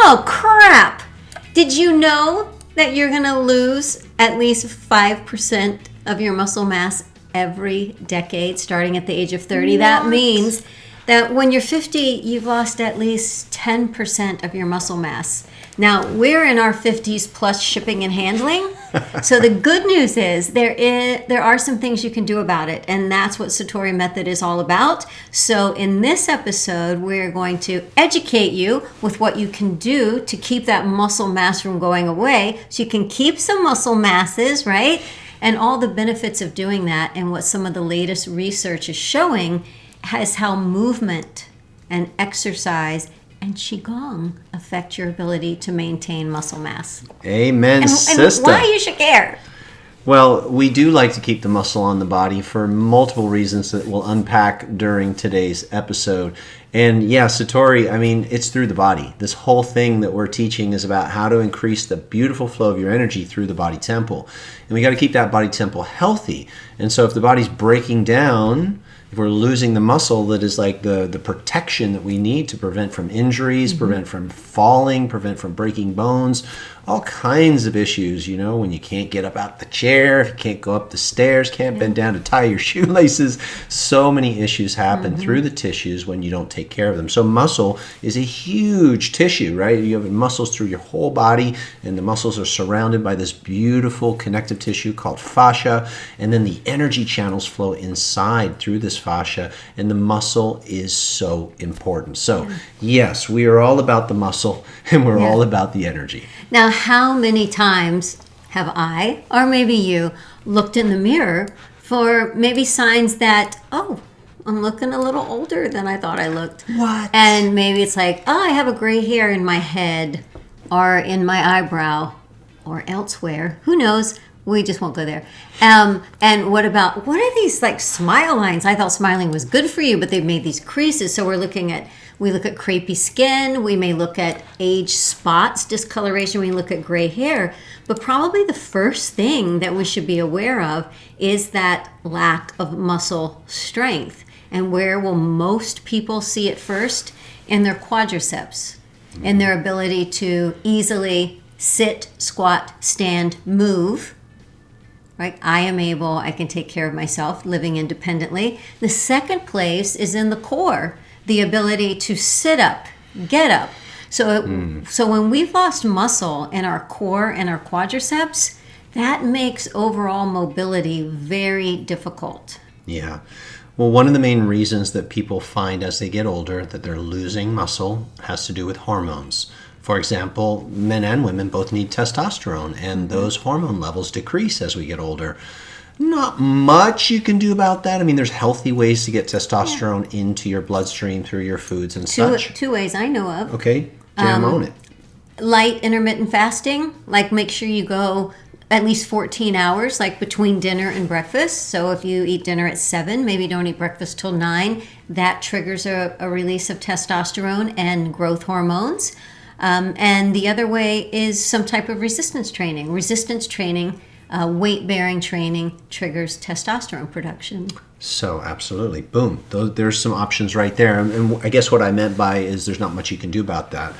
Oh, crap. Did you know that you're going to lose at least 5% of your muscle mass every decade, starting at the age of 30? What? That means that when you're 50, you've lost at least 10% of your muscle mass. Now, we're in our 50s plus shipping and handling. So the good news is there are some things you can do about it, and that's what Satori Method is all about. So in this episode, we're going to educate you with what you can do to keep that muscle mass from going away, so you can keep some muscle masses, right? And all the benefits of doing that, and what some of the latest research is showing is how movement and exercise and Qigong affect your ability to maintain muscle mass. Amen, sister. And why you should care? Well, we do like to keep the muscle on the body for multiple reasons that we'll unpack during today's episode. And yeah, Satori, I mean, it's through the body. This whole thing that we're teaching is about how to increase the beautiful flow of your energy through the body temple. And we got to keep that body temple healthy. And so if the body's breaking down, if we're losing the muscle that is like the protection that we need to prevent from injuries, prevent from falling, prevent from breaking bones, all kinds of issues, you know, when you can't get up out the chair, if you can't go up the stairs, can't bend down to tie your shoelaces. So many issues happen through the tissues when you don't take care of them. So muscle is a huge tissue, right? You have muscles through your whole body, and the muscles are surrounded by this beautiful connective tissue called fascia, and then the energy channels flow inside through this fascia, and the muscle is so important. So yes, we are all about the muscle, and we're all about the energy. Now, how many times have I, or maybe you, looked in the mirror for maybe signs that, oh, I'm looking a little older than I thought I looked. What? And maybe it's like, oh, I have a gray hair in my head or in my eyebrow or elsewhere. Who knows? We just won't go there. And what are these like smile lines? I thought smiling was good for you, but they've made these creases. So we look at crepey skin. We may look at age spots, discoloration. We look at gray hair. But probably the first thing that we should be aware of is that lack of muscle strength. And where will most people see it first? In their quadriceps, in their ability to easily sit, squat, stand, move. Right? I can take care of myself living independently. The second place is in the core, the ability to sit up, get up. So when we've lost muscle in our core and our quadriceps, that makes overall mobility very difficult. Yeah. Well, one of the main reasons that people find as they get older that they're losing muscle has to do with hormones. For example, men and women both need testosterone, and those hormone levels decrease as we get older. Not much you can do about that. I mean, there's healthy ways to get testosterone into your bloodstream through your foods and such. Two ways I know of. Okay, jam on it. Light intermittent fasting, like make sure you go at least 14 hours, like between dinner and breakfast. So if you eat dinner at 7, maybe don't eat breakfast till 9. That triggers a release of testosterone and growth hormones. And the other way is some type of resistance training. Weight-bearing training triggers testosterone production. So absolutely. Boom. There's some options right there. And I guess what I meant by is there's not much you can do about that.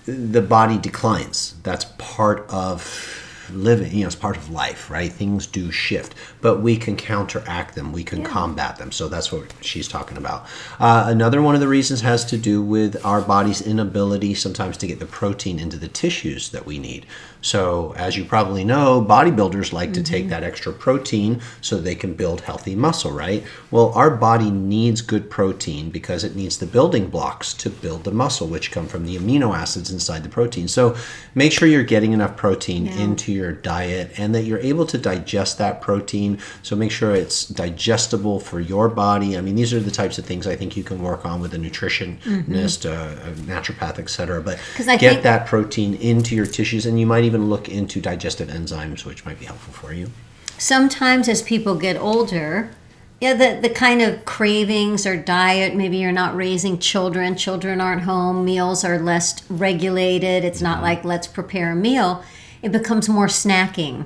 The body declines. That's part of living, it's part of life, right? Things do shift, but we can counteract them. We can combat them. So that's what she's talking about. Another one of the reasons has to do with our body's inability sometimes to get the protein into the tissues that we need. So as you probably know, bodybuilders like to take that extra protein so they can build healthy muscle, right? Well, our body needs good protein because it needs the building blocks to build the muscle, which come from the amino acids inside the protein. So make sure you're getting enough protein into your diet and that you're able to digest that protein. So make sure it's digestible for your body. I mean, these are the types of things I think you can work on with a nutritionist, a naturopath, etc. But get that protein into your tissues, and you might even look into digestive enzymes, which might be helpful for you. Sometimes as people get older, the kind of cravings or diet, maybe you're not raising children aren't home, meals are less regulated, it's not like let's prepare a meal, it becomes more snacking.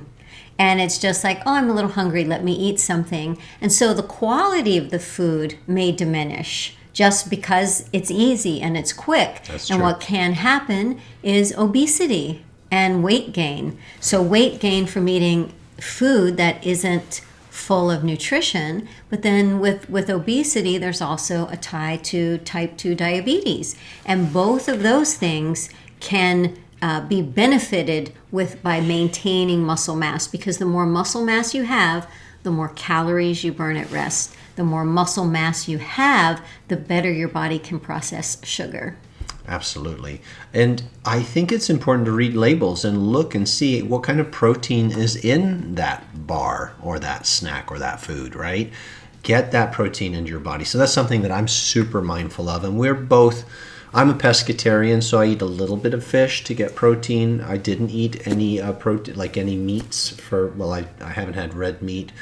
And it's just like, oh, I'm a little hungry, let me eat something. And so the quality of the food may diminish. just because it's easy and it's quick. That's and true. what can happen is obesity and weight gain. So weight gain from eating food that isn't full of nutrition, but then with obesity, there's also a tie to type 2 diabetes. And both of those things can be benefited with by maintaining muscle mass, because the more muscle mass you have, the more calories you burn at rest. The more muscle mass you have, the better your body can process sugar. Absolutely. And I think it's important to read labels and look and see what kind of protein is in that bar or that snack or that food, right? Get that protein into your body. So that's something that I'm super mindful of. And I'm a pescatarian, so I eat a little bit of fish to get protein. I didn't eat any protein, like any meats I haven't had red meat.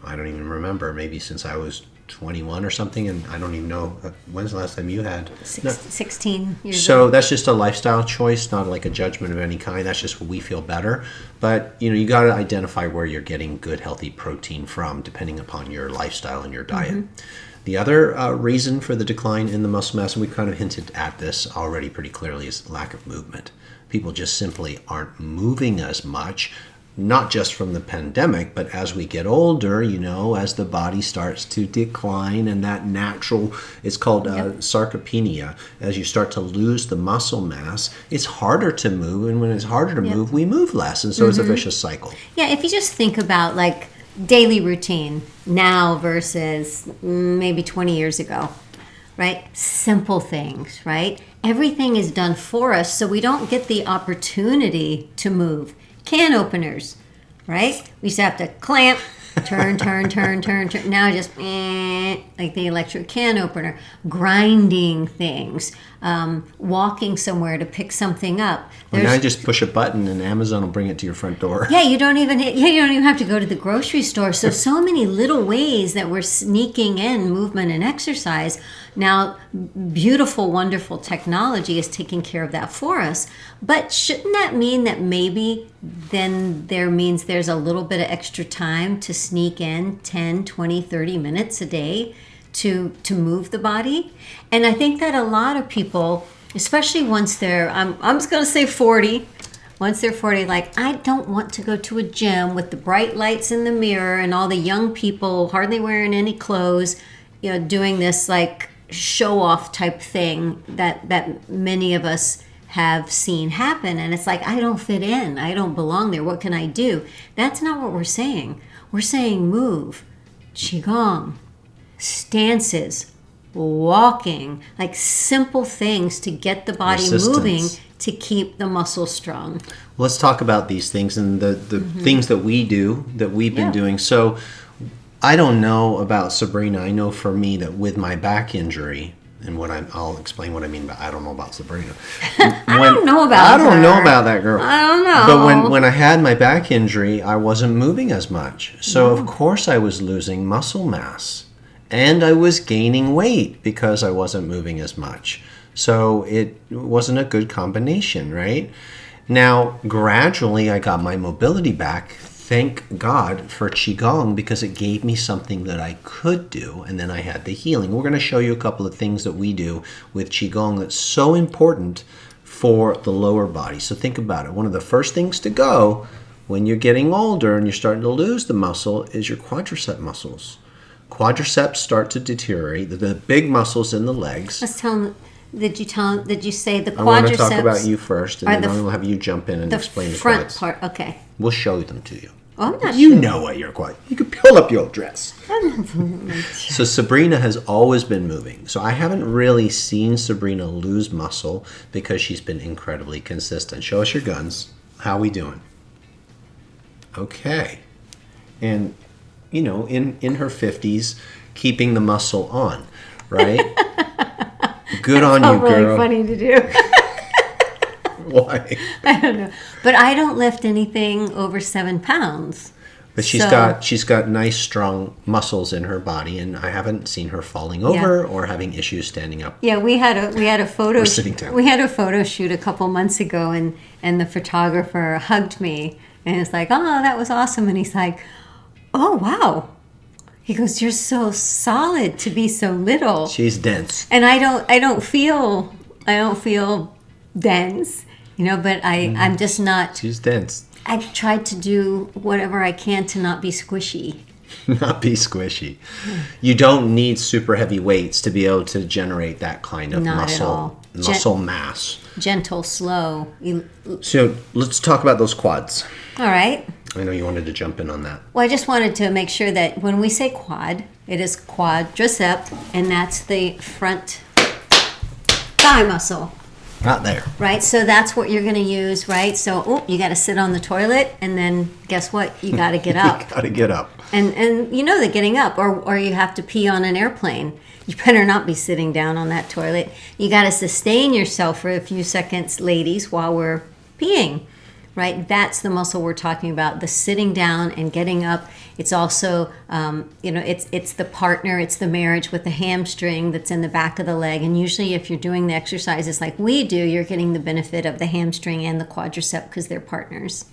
I don't even remember, maybe since I was 21 or something, and I don't even know when's the last time you had 16 years so old. That's just a lifestyle choice, not like a judgment of any kind. That's just what we feel better. But you got to identify where you're getting good healthy protein from, depending upon your lifestyle and your diet. Mm-hmm. The other reason for the decline in the muscle mass, and we kind of hinted at this already pretty clearly, is lack of movement. People just simply aren't moving as much. Not just from the pandemic, but as we get older, as the body starts to decline, and that natural, it's called sarcopenia. As you start to lose the muscle mass, it's harder to move, and when it's harder to move, we move less, and so it's a vicious cycle. Yeah, if you just think about like daily routine now versus maybe 20 years ago, right? Simple things, right? Everything is done for us, so we don't get the opportunity to move. Can openers, right? We used to have to clamp, turn. Now just like the electric can opener. Grinding things, walking somewhere to pick something up. Now you just push a button and Amazon will bring it to your front door. Yeah, you don't even have to go to the grocery store. So many little ways that we're sneaking in movement and exercise. Now, beautiful, wonderful technology is taking care of that for us. But shouldn't that mean that maybe then there's a little bit of extra time to sneak in 10, 20, 30 minutes a day to move the body? And I think that a lot of people, especially once they're, I'm just going to say 40, once they're 40, like, I don't want to go to a gym with the bright lights in the mirror and all the young people hardly wearing any clothes, doing this like show off type thing that many of us have seen happen. And it's like, I don't fit in. I don't belong there. What can I do? That's not what we're saying. We're saying move, Qigong, stances, walking, like simple things to get the body moving to keep the muscles strong. Let's talk about these things and the things that we do, that we've been doing. So I don't know about Sabrina. I know for me that with my back injury, and I'll explain what I mean by I don't know about Sabrina. I don't know about that girl. I don't know. But when I had my back injury, I wasn't moving as much. So of course I was losing muscle mass. And I was gaining weight because I wasn't moving as much. So it wasn't a good combination, right? Now, gradually I got my mobility back. Thank God for Qigong, because it gave me something that I could do, and then I had the healing. We're going to show you a couple of things that we do with Qigong that's so important for the lower body. So think about it. One of the first things to go when you're getting older and you're starting to lose the muscle is your quadricep muscles. Quadriceps start to deteriorate, the big muscles in the legs. Let's tell them. Did you say the quadriceps? I want to talk about you first, and then I'll have you jump in and explain the front quads. part. Okay. We'll show them to you. Oh, I'm not You sure. know what you're quad. You can pull up your dress. So Sabrina has always been moving. So I haven't really seen Sabrina lose muscle because she's been incredibly consistent. Show us your guns. How we doing? Okay. And, in her 50s, keeping the muscle on, right? Good on you, really girl. Funny to do. Why? I don't know. But I don't lift anything over 7 pounds. But she's got nice, strong muscles in her body, and I haven't seen her falling over or having issues standing up. Yeah, we had a photo. Or sitting down. We had a photo shoot a couple months ago, and the photographer hugged me, and it's like, oh, that was awesome, and he's like, oh wow. He goes, "You're so solid to be so little." She's dense. And I don't feel dense, but I'm just not. She's dense. I've tried to do whatever I can to not be squishy. Not be squishy. You don't need super heavy weights to be able to generate that kind of Not at all. muscle mass. Gentle, slow. So let's talk about those quads. All right. I know you wanted to jump in on that. Well, I just wanted to make sure that when we say quad, it is quadriceps, and that's the front thigh muscle. Not there. Right, so that's what you're going to use, right? So, you got to sit on the toilet, and then guess what? You got to get up. You got to get up. And you know that getting up, or you have to pee on an airplane. You better not be sitting down on that toilet. You got to sustain yourself for a few seconds, ladies, while we're peeing, right? That's the muscle we're talking about, the sitting down and getting up. It's also, it's the partner, it's the marriage with the hamstring that's in the back of the leg. And usually if you're doing the exercises like we do, you're getting the benefit of the hamstring and the quadricep because they're partners.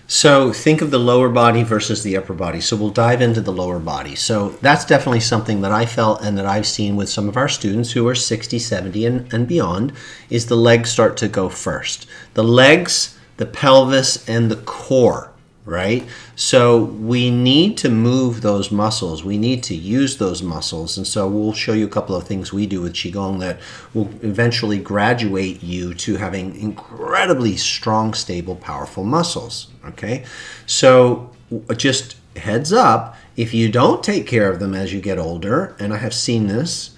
So think of the lower body versus the upper body. So we'll dive into the lower body. So that's definitely something that I felt and that I've seen with some of our students who are 60, 70 and beyond, is the legs start to go first. The legs, the pelvis, and the core, right? So we need to move those muscles. We need to use those muscles. And so we'll show you a couple of things we do with Qigong that will eventually graduate you to having incredibly strong, stable, powerful muscles, okay? So just heads up, if you don't take care of them as you get older, and I have seen this,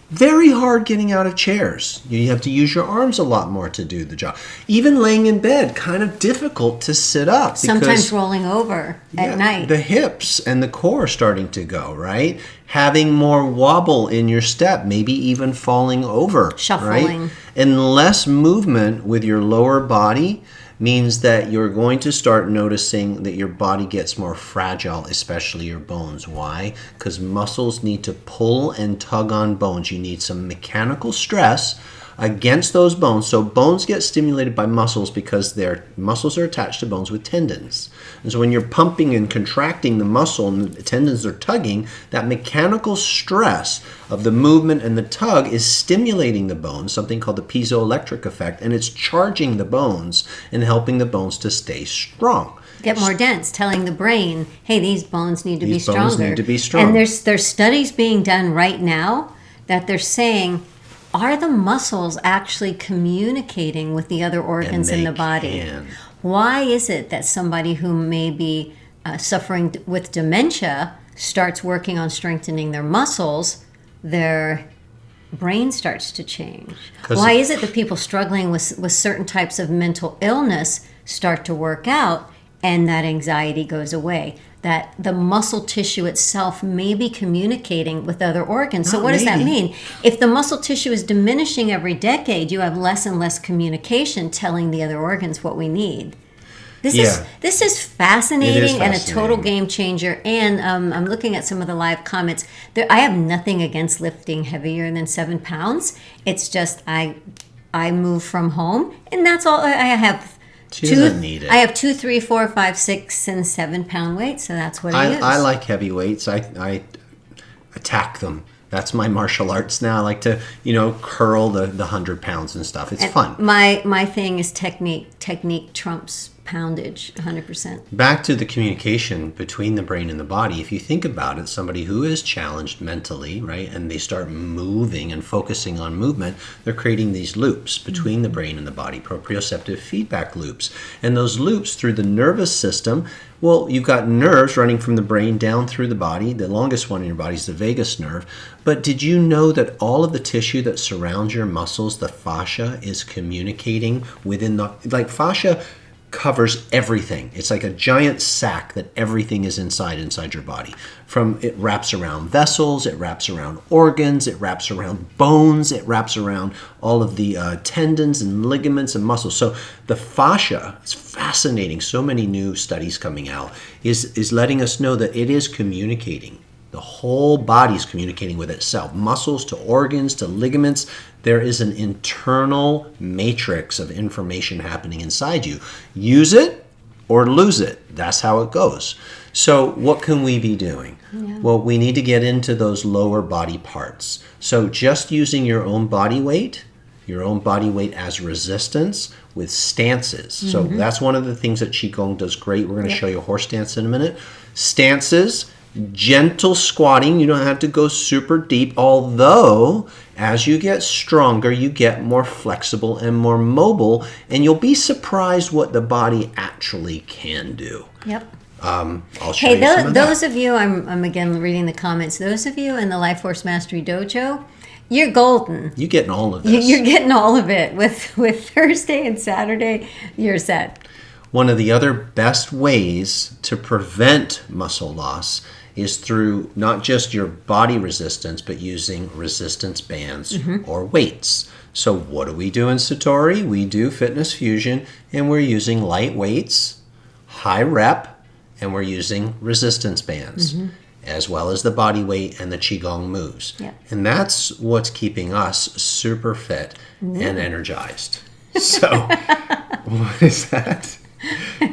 very hard getting out of chairs. You have to use your arms a lot more to do the job. Even laying in bed, kind of difficult to sit up. Sometimes rolling over at night. The hips and the core starting to go, right? Having more wobble in your step, maybe even falling over. Shuffling. Right? And less movement with your lower body means that you're going to start noticing that your body gets more fragile, especially your bones. Why? Because muscles need to pull and tug on bones. You need some mechanical stress against those bones. So bones get stimulated by muscles because their muscles are attached to bones with tendons. And so when you're pumping and contracting the muscle and the tendons are tugging, that mechanical stress of the movement and the tug is stimulating the bones, something called the piezoelectric effect, and it's charging the bones and helping the bones to stay strong. Get more dense, telling the brain, hey, these bones need to be stronger. These bones need to be strong. And there's studies being done right now that they're saying, are the muscles actually communicating with the other organs in the body? Can. Why is it that somebody who may be suffering with dementia starts working on strengthening their muscles, their brain starts to change? Why is it that people struggling with certain types of mental illness start to work out and that anxiety goes away? That the muscle tissue itself may be communicating with other organs. So what does that mean? If the muscle tissue is diminishing every decade, you have less and less communication telling the other organs what we need. This is fascinating and a total game changer. And I'm looking at some of the live comments. I have nothing against lifting heavier than 7 pounds. It's just I move from home, and that's all I have. She doesn't need it. I have 2, 3, 4, 5, 6, and 7 pound weights, so that's what I use. I like heavy weights. I attack them. That's my martial arts now. I like to, curl the 100 pounds and stuff. It's fun. My thing is technique. Technique trumps poundage 100%. Back to the communication between the brain and the body. If you think about it, somebody who is challenged mentally, right, and they start moving and focusing on movement, they're creating these loops between the brain and the body, proprioceptive feedback loops. And those loops through the nervous system, well, you've got nerves running from the brain down through the body. The longest one in your body is the vagus nerve. But did you know that all of the tissue that surrounds your muscles, the fascia, is communicating within fascia covers everything. It's like a giant sack that everything is inside your body. It wraps around vessels, it wraps around organs, it wraps around bones, it wraps around all of the tendons and ligaments and muscles. So the fascia, it's fascinating. So many new studies coming out is letting us know that it is communicating. The whole body is communicating with itself. Muscles to organs to ligaments. There is an internal matrix of information happening inside you. Use it or lose it. That's how it goes. So what can we be doing? Yeah. Well, we need to get into those lower body parts. So just using your own body weight as resistance with stances. So that's one of the things that Qigong does great. We're going to show you a horse stance in a minute. Stances, gentle squatting. You don't have to go super deep, although as you get stronger, you get more flexible and more mobile, and you'll be surprised what the body actually can do. Yep. I'll show you some of those that. of you, I'm again reading the comments, those of you in the Life Force Mastery Dojo, you're golden. You're getting all of this. You're getting all of it. With Thursday and Saturday, you're set. One of the other best ways to prevent muscle loss is through not just your body resistance, but using resistance bands or weights. So what do we do in Satori? We do fitness fusion, and we're using light weights, high rep, and we're using resistance bands, as well as the body weight and the Qigong moves. Yep. And that's what's keeping us super fit and energized. So what is that?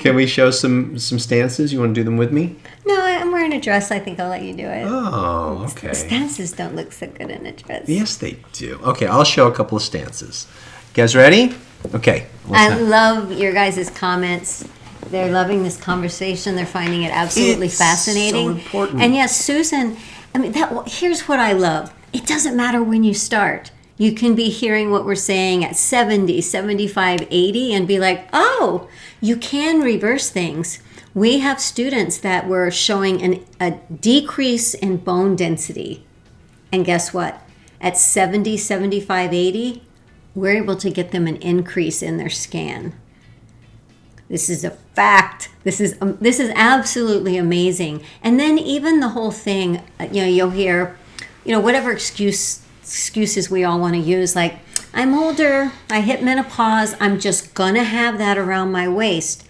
Can we show some stances? You want to do them with me? No, I'm wearing a dress. I think I'll let you do it. Oh, okay. Stances don't look so good in a dress. Yes, they do. Okay, I'll show a couple of stances. You guys ready? Okay. I love your guys' comments. They're loving this conversation. They're finding it absolutely fascinating. So important. And yes, Susan, I mean, here's what I love. It doesn't matter when you start. You can be hearing what we're saying at 70, 75, 80 and be like, oh, you can reverse things. We have students that were showing a decrease in bone density. And guess what? At 70, 75, 80, we're able to get them an increase in their scan. This is a fact. This is absolutely amazing. And then even the whole thing, you'll hear, whatever excuses we all want to use, like, I'm older, I hit menopause, I'm just gonna have that around my waist.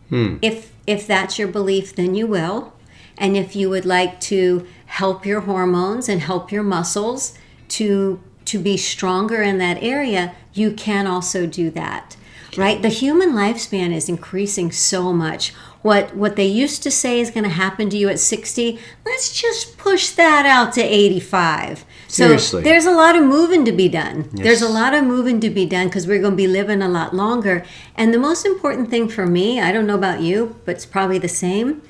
If that's your belief, then you will. And if you would like to help your hormones and help your muscles to be stronger in that area, you can also do that. Right? The human lifespan is increasing so much. What they used to say is going to happen to you at 60, let's just push that out to 85. Seriously. So there's a lot of moving to be done. Yes. There's a lot of moving to be done because we're going to be living a lot longer. And the most important thing for me, I don't know about you, but it's probably the same,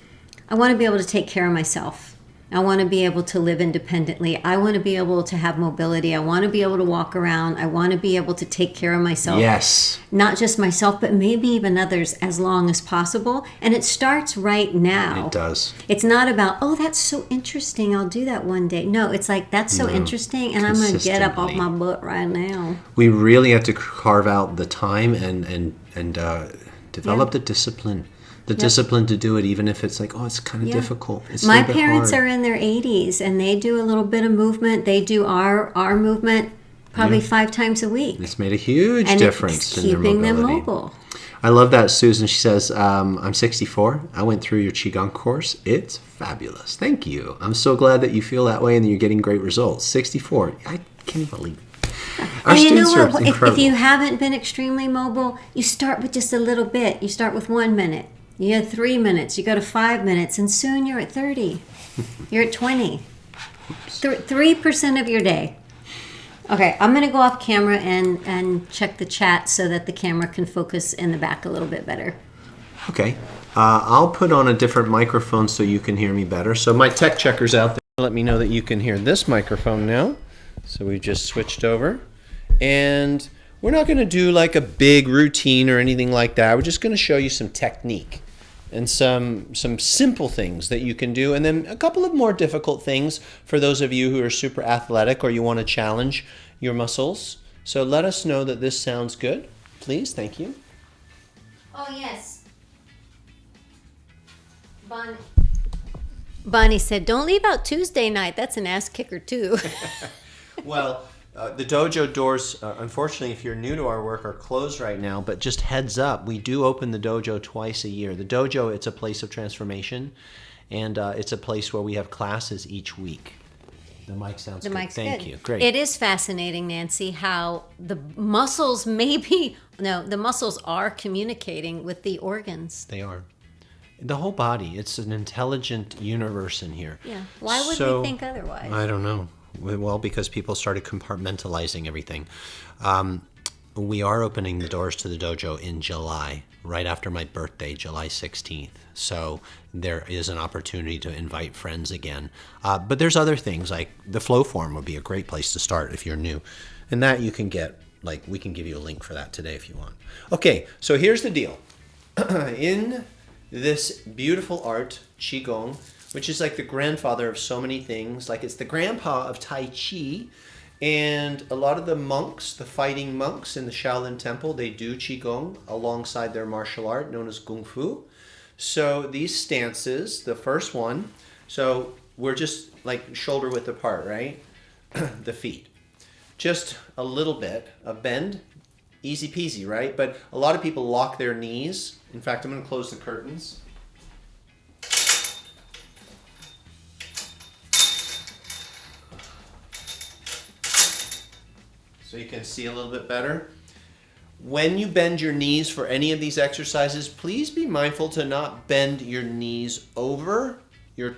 I want to be able to take care of myself. I want to be able to live independently. I want to be able to have mobility. I want to be able to walk around. I want to be able to take care of myself. Yes. Not just myself, but maybe even others as long as possible. And it starts right now. It does. It's not about, oh, that's so interesting, I'll do that one day. No, it's like, that's so interesting, and I'm going to get up off my butt right now. We really have to carve out the time and develop the discipline. Discipline to do it, even if it's like, oh, it's kind of difficult. It's My parents are in their 80s, and they do a little bit of movement. They do our movement probably 5 times a week. It's made a huge difference in their mobility. Keeping them mobile. I love that, Susan. She says, I'm 64. I went through your Qigong course. It's fabulous. Thank you. I'm so glad that you feel that way and that you're getting great results. 64. I can't believe it. Our students are incredible. If you haven't been extremely mobile, you start with just a little bit. You start with 1 minute. You have 3 minutes, you go to 5 minutes, and soon you're at 30. You're at 20. 3% of your day. Okay, I'm going to go off camera and check the chat so that the camera can focus in the back a little bit better. Okay. I'll put on a different microphone so you can hear me better. So my tech checker's out there. Let me know that you can hear this microphone now. So we just switched over. And we're not going to do like a big routine or anything like that. We're just going to show you some technique and some simple things that you can do, and then a couple of more difficult things for those of you who are super athletic or you want to challenge your muscles. So let us know that this sounds good, please. Thank you. Oh, yes. Bonnie said, don't leave out Tuesday night. That's an ass kicker, too. Well, the dojo doors, unfortunately, if you're new to our work, are closed right now. But just heads up, we do open the dojo twice a year. The dojo, it's a place of transformation, and it's a place where we have classes each week. The mic sounds The good. mic's Thank good. you. Great. It is fascinating, Nancy, how the muscles the muscles are communicating with the organs. They are. The whole body. It's an intelligent universe in here. Yeah. Why would we think otherwise? I don't know. Well, because people started compartmentalizing everything. We are opening the doors to the dojo in July, right after my birthday, July 16th. So there is an opportunity to invite friends again. But there's other things, like the Flow Form would be a great place to start if you're new. And that you can get, like, we can give you a link for that today if you want. Okay, so here's the deal. In this beautiful art, Qigong, which is like the grandfather of so many things, like it's the grandpa of Tai Chi. And a lot of the monks, the fighting monks in the Shaolin Temple, they do Qigong alongside their martial art known as Kung Fu. So these stances, the first one, so we're just like shoulder width apart, right? The feet. Just a little bit of bend, easy peasy, right? But a lot of people lock their knees. In fact, I'm going to close the curtains. So you can see a little bit better. When you bend your knees for any of these exercises, please be mindful to not bend your knees over your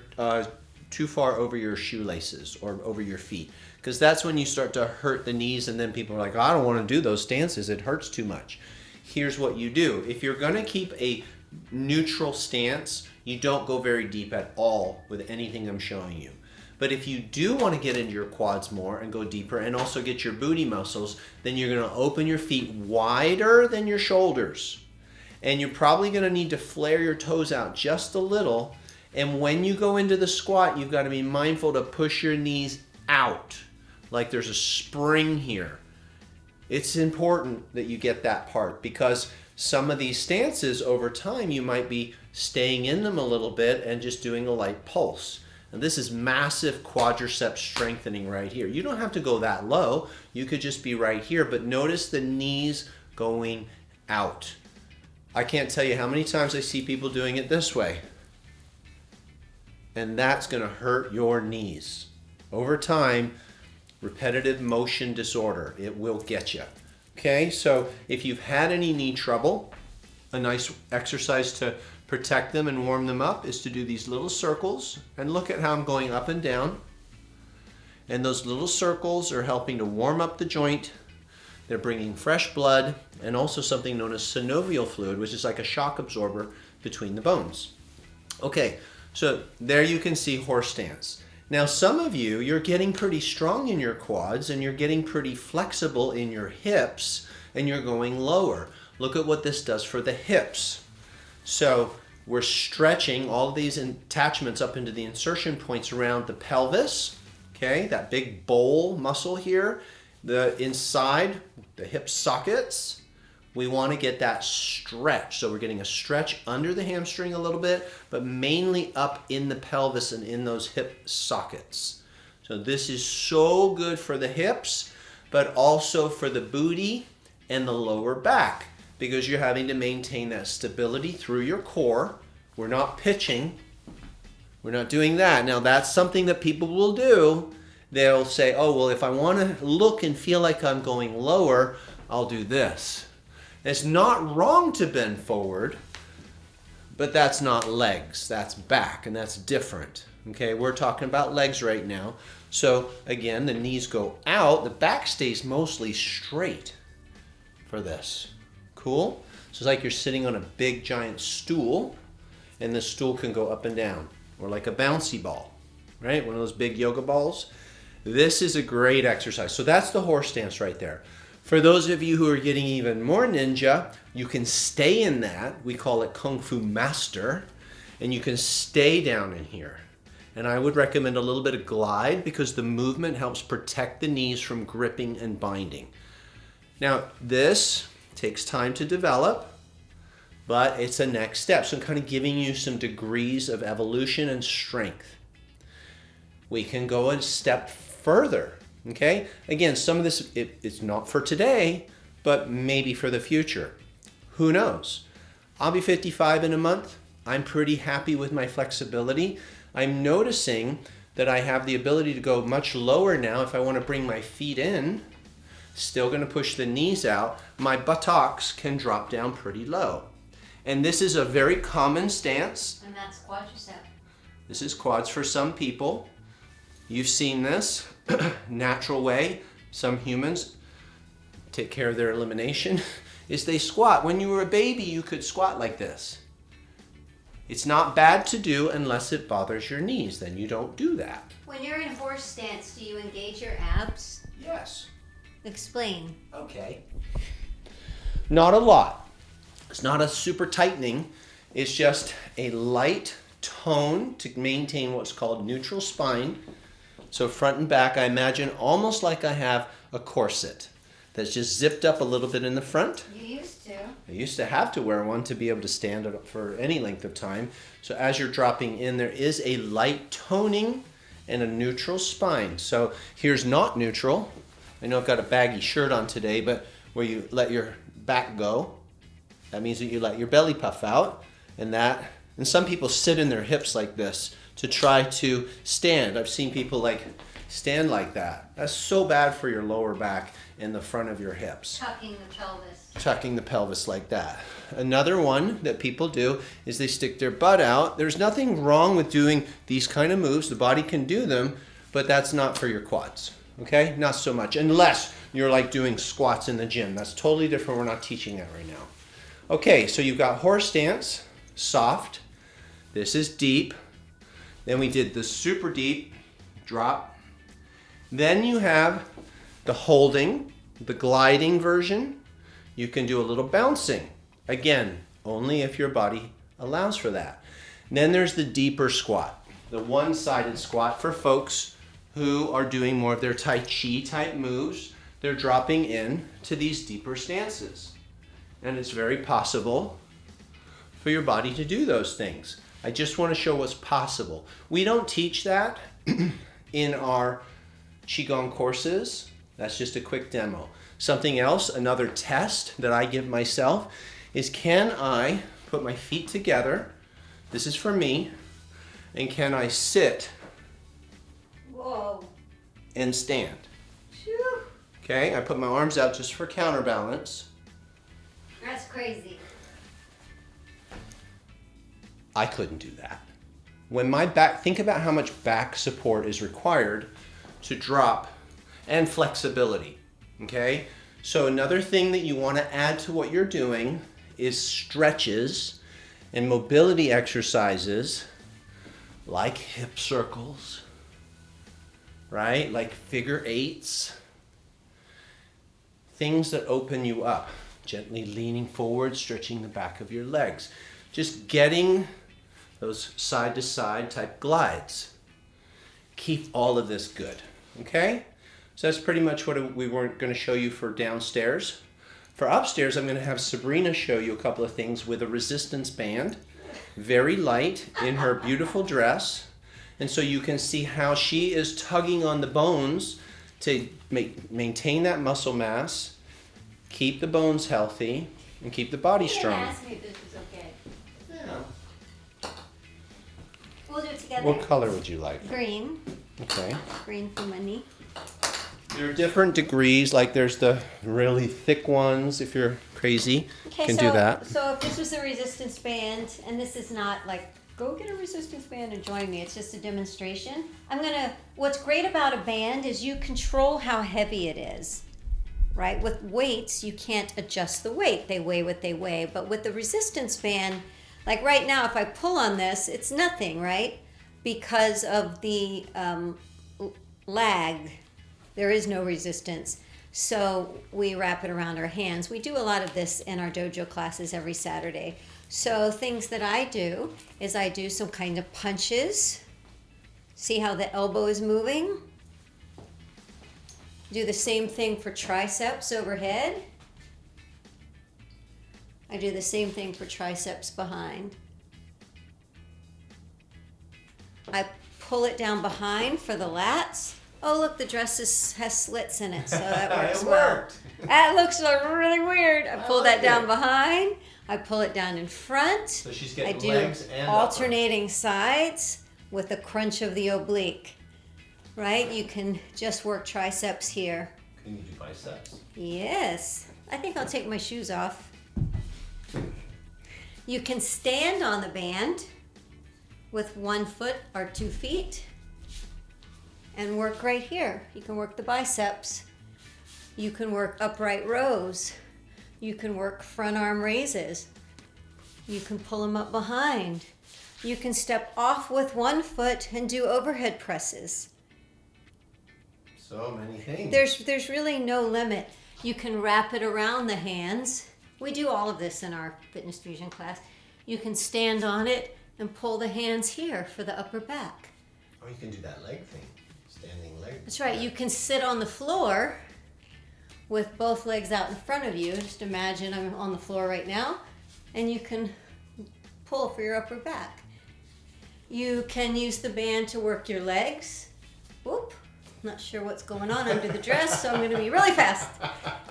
too far over your shoelaces or over your feet, because that's when you start to hurt the knees, and then people are like, oh, I don't want to do those stances, it hurts too much. Here's what you do. If you're going to keep a neutral stance, you don't go very deep at all with anything I'm showing you. But if you do want to get into your quads more and go deeper and also get your booty muscles, then you're going to open your feet wider than your shoulders. And you're probably going to need to flare your toes out just a little. And when you go into the squat, you've got to be mindful to push your knees out, like there's a spring here. It's important that you get that part, because some of these stances over time, you might be staying in them a little bit and just doing a light pulse. And this is massive quadriceps strengthening right here. You don't have to go that low. You could just be right here, but notice the knees going out. I can't tell you how many times I see people doing it this way. And that's going to hurt your knees. Over time, repetitive motion disorder, it will get you. Okay, so if you've had any knee trouble, a nice exercise to protect them and warm them up is to do these little circles, and look at how I'm going up and down. And those little circles are helping to warm up the joint. They're bringing fresh blood and also something known as synovial fluid, which is like a shock absorber between the bones. Okay, so there you can see horse stance. Now some of you, you're getting pretty strong in your quads and you're getting pretty flexible in your hips and you're going lower. Look at what this does for the hips. So we're stretching all of these attachments up into the insertion points around the pelvis, okay, that big bowl muscle here, the inside, the hip sockets. We want to get that stretch. So we're getting a stretch under the hamstring a little bit, but mainly up in the pelvis and in those hip sockets. So this is so good for the hips, but also for the booty and the lower back, because you're having to maintain that stability through your core. We're not pitching. We're not doing that. Now that's something that people will do. They'll say, oh, well, if I want to look and feel like I'm going lower, I'll do this. It's not wrong to bend forward, but that's not legs. That's back, and that's different. Okay, we're talking about legs right now. So again, the knees go out. The back stays mostly straight for this. Cool? So it's like you're sitting on a big giant stool, and the stool can go up and down, or like a bouncy ball, right? One of those big yoga balls. This is a great exercise. So that's the horse stance right there. For those of you who are getting even more ninja, you can stay in that. We call it Kung Fu Master, and you can stay down in here. And I would recommend a little bit of glide, because the movement helps protect the knees from gripping and binding. Now, this takes time to develop, but it's a next step. So I'm kind of giving you some degrees of evolution and strength. We can go a step further, okay? Again, some of this, it's not for today, but maybe for the future. Who knows? I'll be 55 in a month. I'm pretty happy with my flexibility. I'm noticing that I have the ability to go much lower now if I want to bring my feet in. Still going to push the knees out. My buttocks can drop down pretty low. And this is a very common stance. And that's quadriceps. This is quads for some people. You've seen this. Natural way some humans take care of their elimination is they squat. When you were a baby, you could squat like this. It's not bad to do unless it bothers your knees. Then you don't do that. When you're in horse stance, do you engage your abs? Yes. Explain. Okay. Not a lot. It's not a super tightening. It's just a light tone to maintain what's called neutral spine. So front and back, I imagine almost like I have a corset that's just zipped up a little bit in the front. You used to. I used to have to wear one to be able to stand up for any length of time. So as you're dropping in, there is a light toning and a neutral spine. So here's not neutral. I know I've got a baggy shirt on today, but where you let your back go, that means that you let your belly puff out, and some people sit in their hips like this to try to stand. I've seen people like stand like that. That's so bad for your lower back and the front of your hips. Tucking the pelvis. Tucking the pelvis like that. Another one that people do is they stick their butt out. There's nothing wrong with doing these kind of moves. The body can do them, but that's not for your quads. Okay? Not so much. Unless you're like doing squats in the gym. That's totally different. We're not teaching that right now. Okay, so you've got horse stance, soft. This is deep. Then we did the super deep drop. Then you have the holding, the gliding version. You can do a little bouncing. Again, only if your body allows for that. Then there's the deeper squat, the one-sided squat for folks who are doing more of their Tai Chi type moves. They're dropping in to these deeper stances. And it's very possible for your body to do those things. I just want to show what's possible. We don't teach that in our Qigong courses. That's just a quick demo. Something else, another test that I give myself is, can I put my feet together? This is for me. And can I sit Whoa. and stand? Phew. Okay, I put my arms out just for counterbalance. That's crazy. I couldn't do that. When my back, think about how much back support is required to drop, and flexibility, okay? So another thing that you want to add to what you're doing is stretches and mobility exercises like hip circles, right? Like figure eights, things that open you up, gently leaning forward, stretching the back of your legs, just getting those side to side type glides. Keep all of this good, okay? So that's pretty much what we were going to show you for downstairs. For upstairs, I'm going to have Trisbrina show you a couple of things with a resistance band, very light in her beautiful dress. And so you can see how she is tugging on the bones to maintain that muscle mass, keep the bones healthy, and keep the body strong. You didn't ask me if this was okay. Yeah. We'll do it together. What color would you like? Green. Okay. Green for my knee. There are different degrees, like there's the really thick ones, if you're crazy, Okay, can so, do that. So if this was a resistance band, and this is not like, go get a resistance band and join me, it's just a demonstration. What's great about a band is you control how heavy it is, right? With weights, you can't adjust the weight. They weigh what they weigh. But with the resistance band, like right now, if I pull on this, it's nothing, right? Because of the lag. There is no resistance. So we wrap it around our hands. We do a lot of this in our dojo classes every Saturday. So things that I do is I do some kind of punches. See how the elbow is moving? Do the same thing for triceps overhead. I do the same thing for triceps behind. I pull it down behind for the lats. Oh, look, the dress has slits in it, so that works well. That looks really weird. I pull that down behind. I pull it down in front. So she's getting I do legs and alternating sides with a crunch of the oblique. right? You can just work triceps here. Can you do biceps? Yes. I think I'll take my shoes off. You can stand on the band with 1 foot or 2 feet and work right here. You can work the biceps. You can work upright rows. You can work front arm raises. You can pull them up behind. You can step off with 1 foot and do overhead presses. So many things. There's really no limit. You can wrap it around the hands. We do all of this in our Fitness Fusion class. You can stand on it and pull the hands here for the upper back. Or you can do that leg thing, standing leg. That's right. You can sit on the floor with both legs out in front of you. Just imagine I'm on the floor right now, and you can pull for your upper back. You can use the band to work your legs. Whoop. Not sure what's going on under the dress, so I'm going to be really fast.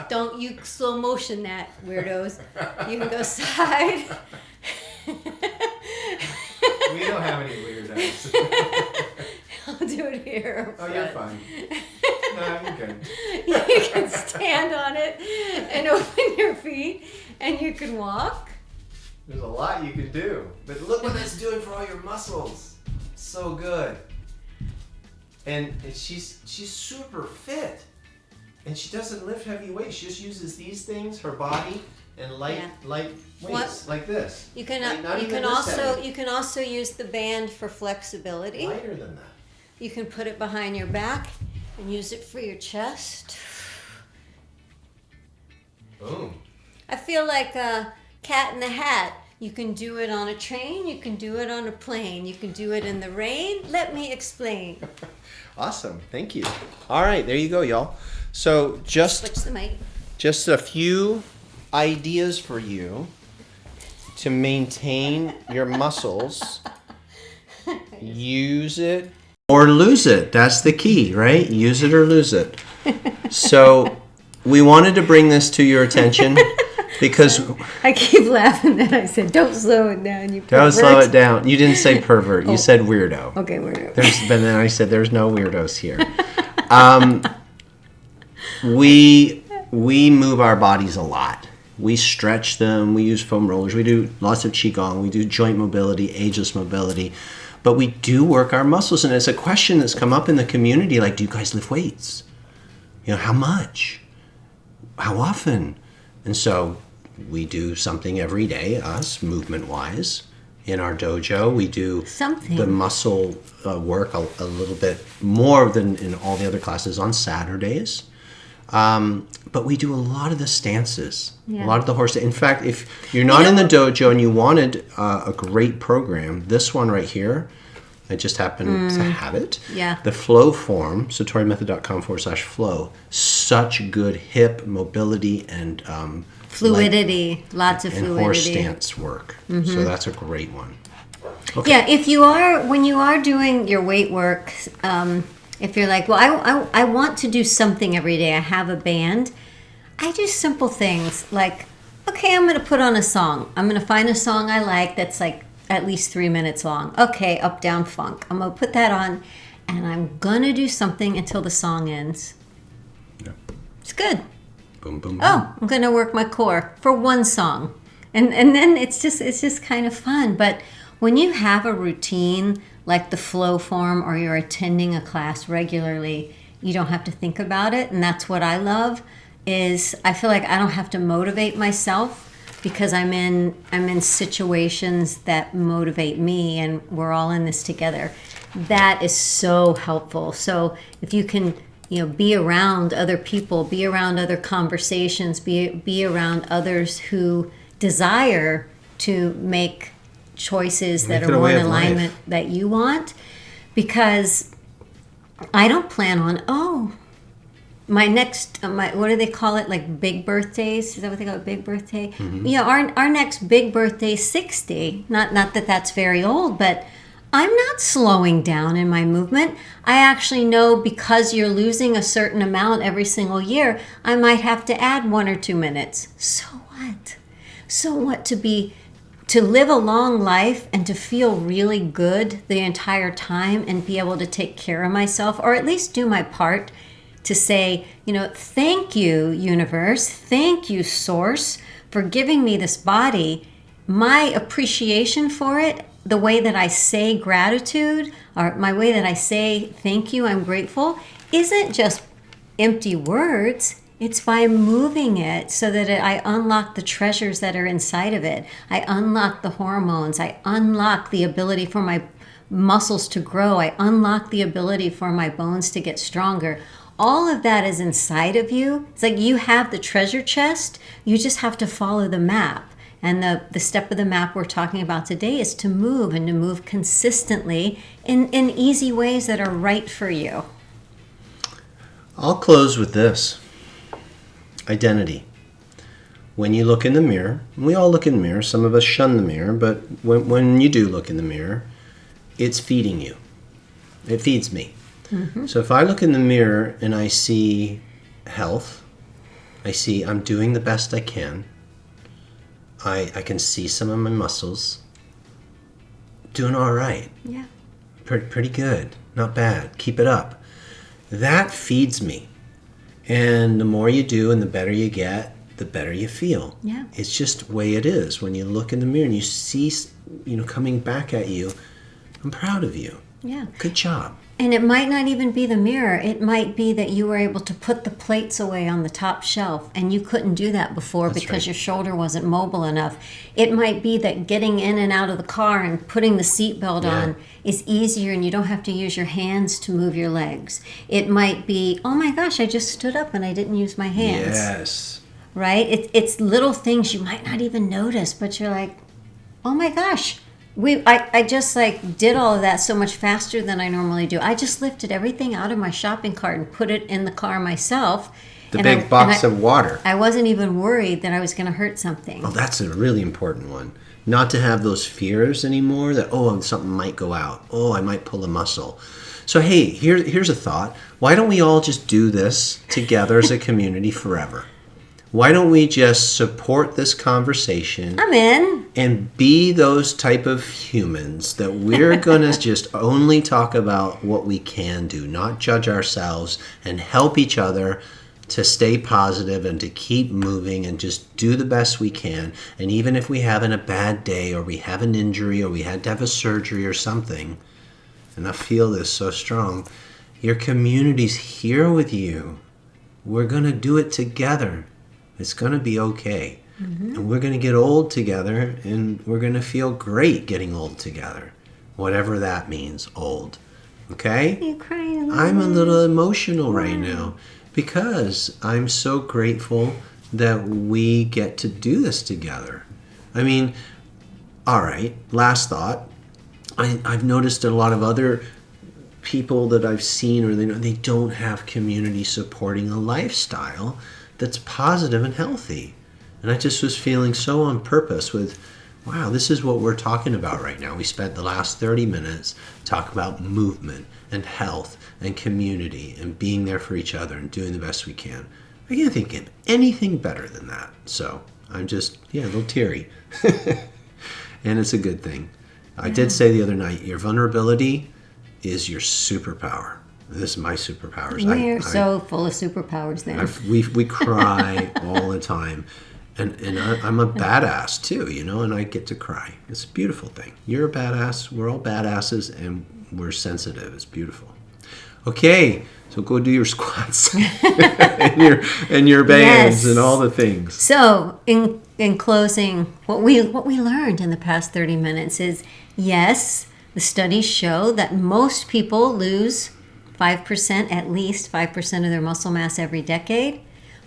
Don't you slow motion that, weirdos. You can go side. We don't have any weirdos. I'll do it here. Oh, you're fine. No, you're good. You can stand on it and open your feet, and you can walk. There's a lot you can do. But look what that's doing for all your muscles. So good. And she's super fit. And she doesn't lift heavy weights. She just uses these things, her body, and light weights like this. You can Like, you can also use the band for flexibility. Lighter than that. You can put it behind your back and use it for your chest. Boom. I feel like a cat in the hat. You can do it on a train. You can do it on a plane. You can do it in the rain. Let me explain. Awesome. Thank you. All right, there you go, y'all. So Switch the mic. just a few ideas for you to maintain your muscles. Use it Or lose it. That's the key, right? Use it or lose it. So we wanted to bring this to your attention because I keep laughing that I said, don't slow it down, you pervert. don't slow it down. You didn't say pervert. You said weirdo. Okay, weirdo. But then I said there's no weirdos here. We move our bodies a lot. We stretch them. We use foam rollers. We do lots of Qigong. We do joint mobility, ageless mobility. But we do work our muscles. And it's a question that's come up in the community, like, do you guys lift weights? You know, how much? How often? And so we do something every day, us, movement-wise. In our dojo, we do Something. the muscle work a little bit more than in all the other classes on Saturdays. But we do a lot of the stances, Yeah. a lot of the horse. In fact, if you're not in the dojo and you wanted a great program, this one right here, I just happened to have it. Yeah. The Flow Form, satorymethod.com/flow. Such good hip mobility and Fluidity, lots of and fluidity. horse stance work. So that's a great one. Okay. Yeah, when you are doing your weight work, if you're like, well, I want to do something every day. I have a band. I do simple things like, okay, I'm going to put on a song. I'm going to find a song I like that's like at least 3 minutes long. Okay, Up, Down, Funk. I'm going to put that on, and I'm going to do something until the song ends. Yeah. It's good. Boom, boom, boom. Oh, I'm going to work my core for one song. And then it's just kind of fun. But when you have a routine like the Flow Form, or you're attending a class regularly, you don't have to think about it. And that's what I love, is I feel like I don't have to motivate myself because I'm in situations that motivate me, and we're all in this together. That is so helpful. So if you can, be around other people, be around other conversations, be around others who desire to make choices that Make it are a more way in of alignment life. that you want. Because I don't plan on, my next, what do they call it? Like big birthdays? Is that what they call it? Big birthday? Mm-hmm. Yeah, our next big birthday is 60. Not that that's very old, but I'm not slowing down in my movement. I actually know, because you're losing a certain amount every single year, I might have to add 1 or 2 minutes. So what? So what to be to live a long life and to feel really good the entire time and be able to take care of myself, or at least do my part to say, thank you, universe, thank you, source, for giving me this body. My appreciation for it, the way that I say gratitude, or my way that I say thank you, I'm grateful, isn't just empty words. It's by moving it so that I unlock the treasures that are inside of it. I unlock the hormones. I unlock the ability for my muscles to grow. I unlock the ability for my bones to get stronger. All of that is inside of you. It's like you have the treasure chest. You just have to follow the map. And the step of the map we're talking about today is to move, and to move consistently in easy ways that are right for you. I'll close with this. Identity. When you look in the mirror, we all look in the mirror, some of us shun the mirror, but when you do look in the mirror, it's feeding you. It feeds me. Mm-hmm. So if I look in the mirror and I see health, I see I'm doing the best I can, I can see some of my muscles, doing all right. Yeah. Pretty good, not bad, keep it up. That feeds me. And the more you do and the better you get, the better you feel. Yeah. It's just the way it is. When you look in the mirror and you see, coming back at you, I'm proud of you. Yeah. Good job. And it might not even be the mirror. It might be that you were able to put the plates away on the top shelf, and you couldn't do that before because your shoulder wasn't mobile enough. It might be that getting in and out of the car and putting the seatbelt on is easier, and you don't have to use your hands to move your legs. It might be, oh my gosh, I just stood up and I didn't use my hands. Yes. Right? It's little things you might not even notice, but you're like, oh my gosh. I just did all of that so much faster than I normally do. I just lifted everything out of my shopping cart and put it in the car myself. The big box of water. I wasn't even worried that I was going to hurt something. Oh, that's a really important one. Not to have those fears anymore that, something might go out. Oh, I might pull a muscle. So, hey, here's a thought. Why don't we all just do this together as a community forever? Why don't we just support this conversation? I'm in. And be those type of humans that we're going to just only talk about what we can do, not judge ourselves, and help each other to stay positive and to keep moving and just do the best we can. And even if we have a bad day, or we have an injury, or we had to have a surgery or something, and I feel this so strong, your community's here with you. We're going to do it together. It's going to be okay. Mm-hmm. And we're going to get old together, and we're going to feel great getting old together. Whatever that means, old. Okay? You're crying. I'm a little emotional right now because I'm so grateful that we get to do this together. I mean, all right, last thought. I've noticed a lot of other people that I've seen, or they don't have community supporting a lifestyle that's positive and healthy. And I just was feeling so on purpose with, wow, this is what we're talking about right now. We spent the last 30 minutes talking about movement and health and community and being there for each other and doing the best we can. I can't think of anything better than that. So I'm just, a little teary. And it's a good thing. I did say the other night, your vulnerability is your superpower. This is my superpowers. We're so full of superpowers then. We cry all the time. And I'm a badass too, and I get to cry. It's a beautiful thing. You're a badass. We're all badasses, and we're sensitive. It's beautiful. Okay, so go do your squats and your bands and all the things. So in closing, what we learned in the past 30 minutes is, yes, the studies show that most people lose 5%, at least 5% of their muscle mass every decade.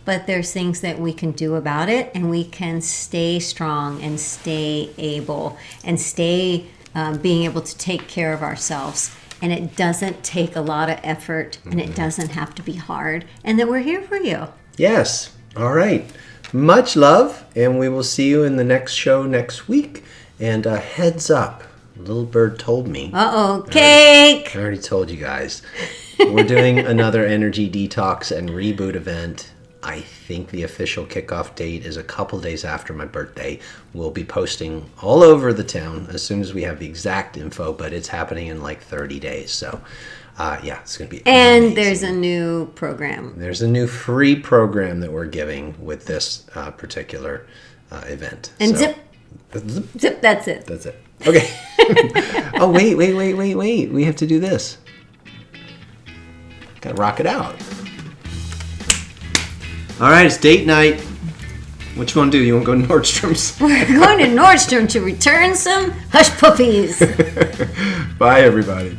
But there's things that we can do about it, and we can stay strong and stay able and stay being able to take care of ourselves. And it doesn't take a lot of effort, and it doesn't have to be hard, and that we're here for you. Yes. All right. Much love, and we will see you in the next show next week. And heads up, Little Bird told me. Uh-oh, cake! I already told you guys. We're doing another energy detox and reboot event I think the official kickoff date is a couple days after my birthday. We'll be posting all over the town as soon as we have the exact info, but it's happening in like 30 days. So, yeah, it's going to be And amazing. there's a new program. There's a new free program that we're giving with this particular event. And So- zip, that's it. That's it. Okay. Oh, wait. We have to do this. Gotta rock it out. All right, it's date night. What you want to do? You want to go to Nordstrom's? We're going to Nordstrom to return some hush puppies. Bye, everybody.